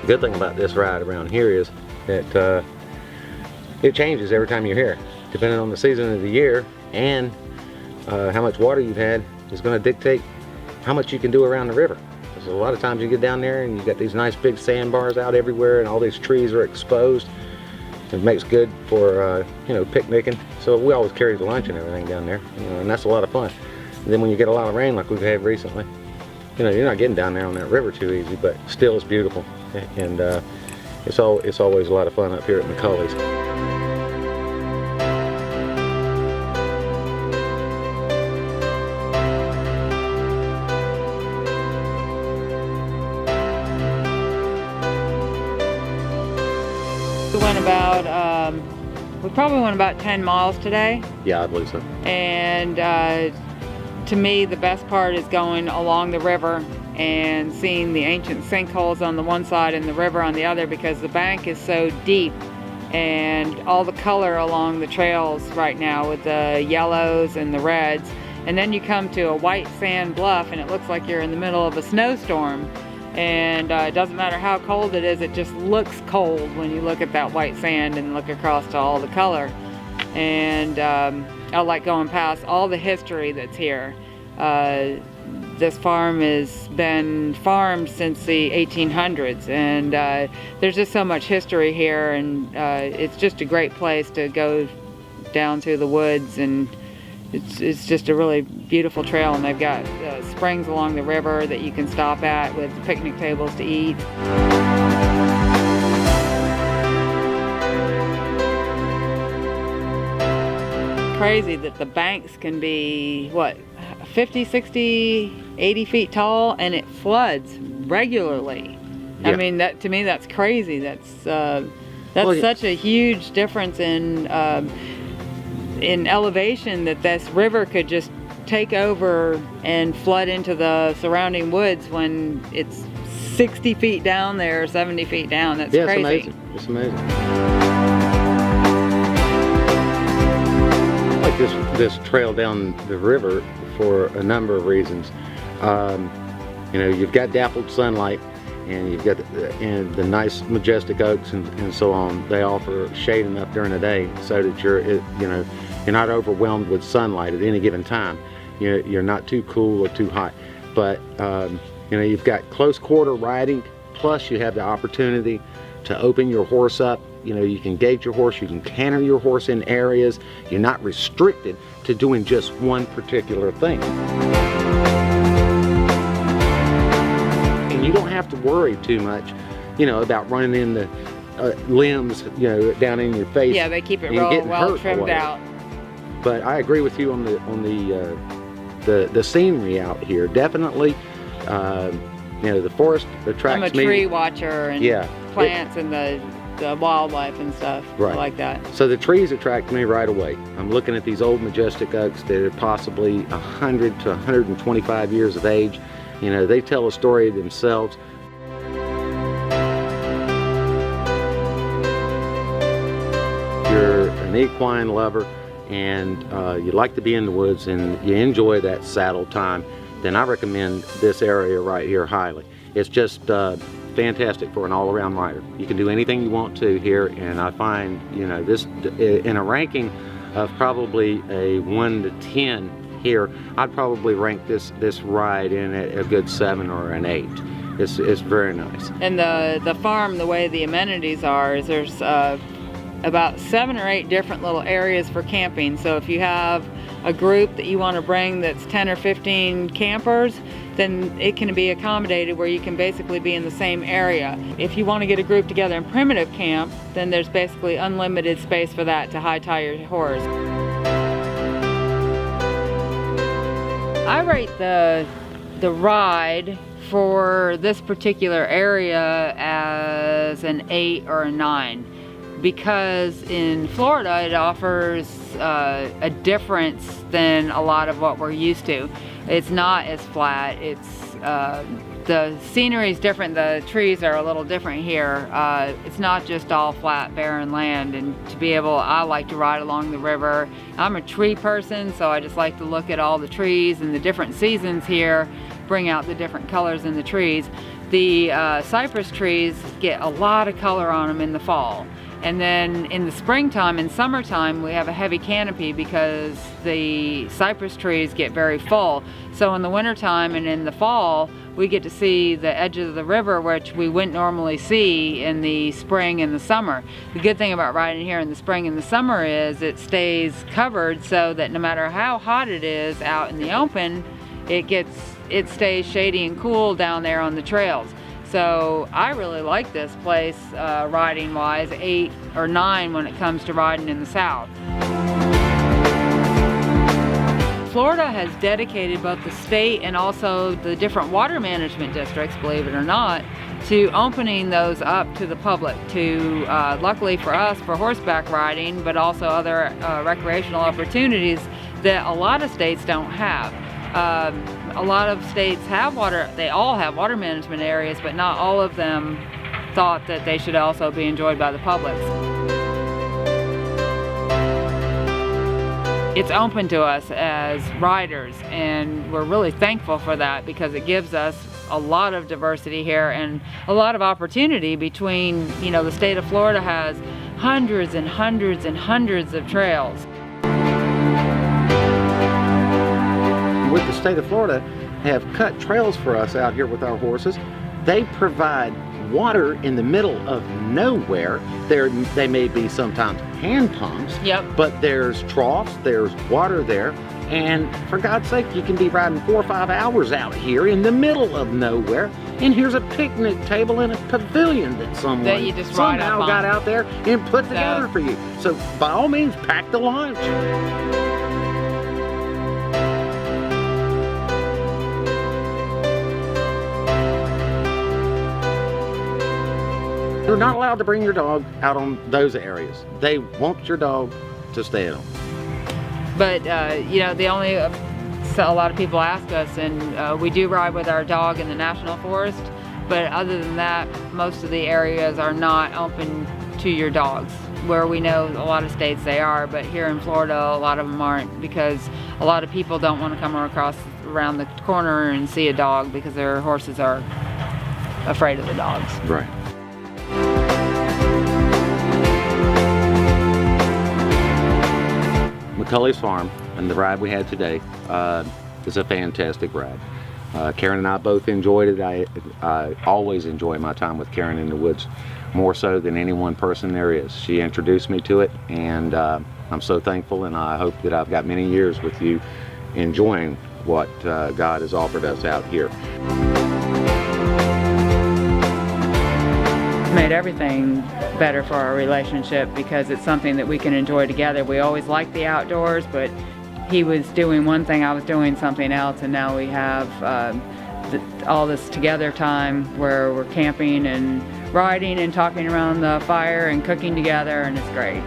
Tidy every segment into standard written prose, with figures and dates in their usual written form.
good thing about this ride around here is that it changes every time you're here. Depending on the season of the year and how much water you've had is going to dictate how much you can do around the river. Because a lot of times you get down there and you got these nice big sandbars out everywhere and all these trees are exposed. It makes good for you know, picnicking. So we always carry the lunch and everything down there, you know, and that's a lot of fun. And then when you get a lot of rain like we've had recently, you know, you're not getting down there on that river too easy, but still it's beautiful. And it's always a lot of fun up here at McCulley's. We probably went about 10 miles today. Yeah, I believe so. And to me, the best part is going along the river and seeing the ancient sinkholes on the one side and the river on the other, because the bank is so deep, and all the color along the trails right now with the yellows and the reds. And then you come to a white sand bluff and it looks like you're in the middle of a snowstorm. And it doesn't matter how cold it is, it just looks cold when you look at that white sand and look across to all the color. And I like going past all the history that's here. This farm has been farmed since the 1800s, and there's just so much history here, and it's just a great place to go down through the woods, and it's just a really beautiful trail. And they've got springs along the river that you can stop at with picnic tables to eat. Crazy that the banks can be, what, 50, 60, 80 feet tall, and it floods regularly. Yeah. I mean, that, to me, that's crazy. That's such a huge difference in elevation, that this river could just take over and flood into the surrounding woods when it's 60 feet down there, 70 feet down. That's crazy. It's amazing. It's amazing. I like this trail down the river for a number of reasons. You know, you've got dappled sunlight, and you've got the nice majestic oaks and so on. They offer shade enough during the day so that you're not overwhelmed with sunlight at any given time. You're not too cool or too hot. But you know, you've got close quarter riding, plus you have the opportunity to open your horse up. You know, you can gate your horse, you can canter your horse in areas. You're not restricted to doing just one particular thing. And you don't have to worry too much, you know, about running into limbs, you know, down in your face. Yeah, they keep it real well trimmed out. But I agree with you on the scenery out here. Definitely, you know, the forest attracts me. I'm a tree watcher, and plants and the wildlife and stuff. Right. I like that. So the trees attract me right away. I'm looking at these old majestic oaks that are possibly 100 to 125 years of age. You know, they tell a story themselves. You're an equine lover, and you like to be in the woods and you enjoy that saddle time, then I recommend this area right here highly. It's just fantastic for an all-around rider. You can do anything you want to here, and I find, you know, this in a ranking of probably a 1 to 10 here, I'd probably rank this ride in at a good 7 or an 8. It's very nice. And the farm, the way the amenities are, is there's about 7 or 8 different little areas for camping. So if you have a group that you want to bring that's 10 or 15 campers, then it can be accommodated where you can basically be in the same area. If you want to get a group together in primitive camp, then there's basically unlimited space for that to high tie your horse. I rate the ride for this particular area as an 8 or a 9. Because in Florida it offers a difference than a lot of what we're used to. It's not as flat. It's the scenery is different. The trees are a little different here. It's not just all flat, barren land. And to be able, I like to ride along the river. I'm a tree person, so I just like to look at all the trees and the different seasons here, bring out the different colors in the trees. The cypress trees get a lot of color on them in the fall. And then in the springtime and summertime, we have a heavy canopy because the cypress trees get very full. So in the wintertime and in the fall, we get to see the edges of the river, which we wouldn't normally see in the spring and the summer. The good thing about riding here in the spring and the summer is it stays covered so that no matter how hot it is out in the open, it stays shady and cool down there on the trails. So I really like this place riding wise, 8 or 9 when it comes to riding in the south. Florida has dedicated both the state and also the different water management districts, believe it or not, to opening those up to the public, to luckily for us, for horseback riding, but also other recreational opportunities that a lot of states don't have. A lot of states have water, they all have water management areas, but not all of them thought that they should also be enjoyed by the public. It's open to us as riders, and we're really thankful for that because it gives us a lot of diversity here and a lot of opportunity between, you know, the state of Florida has hundreds and hundreds and hundreds of trails. With the state of Florida have cut trails for us out here with our horses. They provide water in the middle of nowhere. They may be sometimes hand pumps, Yep. but there's troughs, there's water there, and for God's sake, you can be riding 4 or 5 hours out here in the middle of nowhere, and here's a picnic table and a pavilion that someone That you just ride somehow up got on. out there and put together for you. So by all means, pack the lunch. You're not allowed to bring your dog out on those areas. They want your dog to stay at home. But you know, a lot of people ask us, and we do ride with our dog in the National Forest, but other than that, most of the areas are not open to your dogs. Where we know a lot of states they are, but here in Florida, a lot of them aren't because a lot of people don't want to come around the corner and see a dog because their horses are afraid of the dogs. Right. McCulley's Farm and the ride we had today is a fantastic ride. Karen and I both enjoyed it. I always enjoy my time with Karen in the woods, more so than any one person there is. She introduced me to it, and I'm so thankful, and I hope that I've got many years with you enjoying what God has offered us out here. Made everything better for our relationship because it's something that we can enjoy together. We always liked the outdoors, but he was doing one thing, I was doing something else, and now we have all this together time where we're camping and riding and talking around the fire and cooking together, and it's great.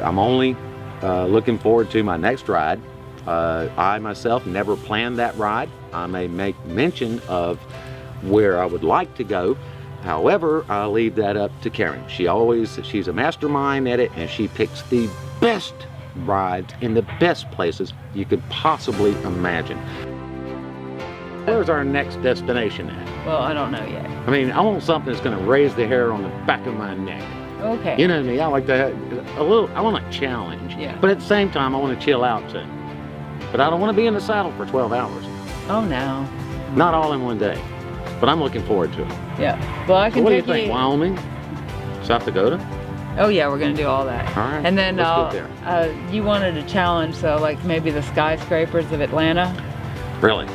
I'm only looking forward to my next ride. I myself never planned that ride. I may make mention of where I would like to go. However, I'll leave that up to Karen. She's a mastermind at it, and she picks the best rides in the best places you could possibly imagine. Where's our next destination at? Well, I don't know yet. I mean, I want something that's going to raise the hair on the back of my neck. Okay. You know me, I like to have I want a challenge. Yeah. But at the same time, I want to chill out too. But I don't want to be in the saddle for 12 hours. Oh no. Not all in one day. But I'm looking forward to it. Yeah. Well, I So can what do you take think, Wyoming? South Dakota? Oh yeah, we're gonna do all that. All right, And then let's get there. you wanted a challenge, so like maybe the skyscrapers of Atlanta. Really?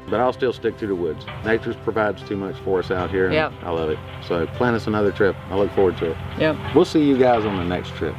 But I'll still stick to the woods. Nature provides too much for us out here. And Yep. I love it. So plan us another trip. I look forward to it. Yep. We'll see you guys on the next trip.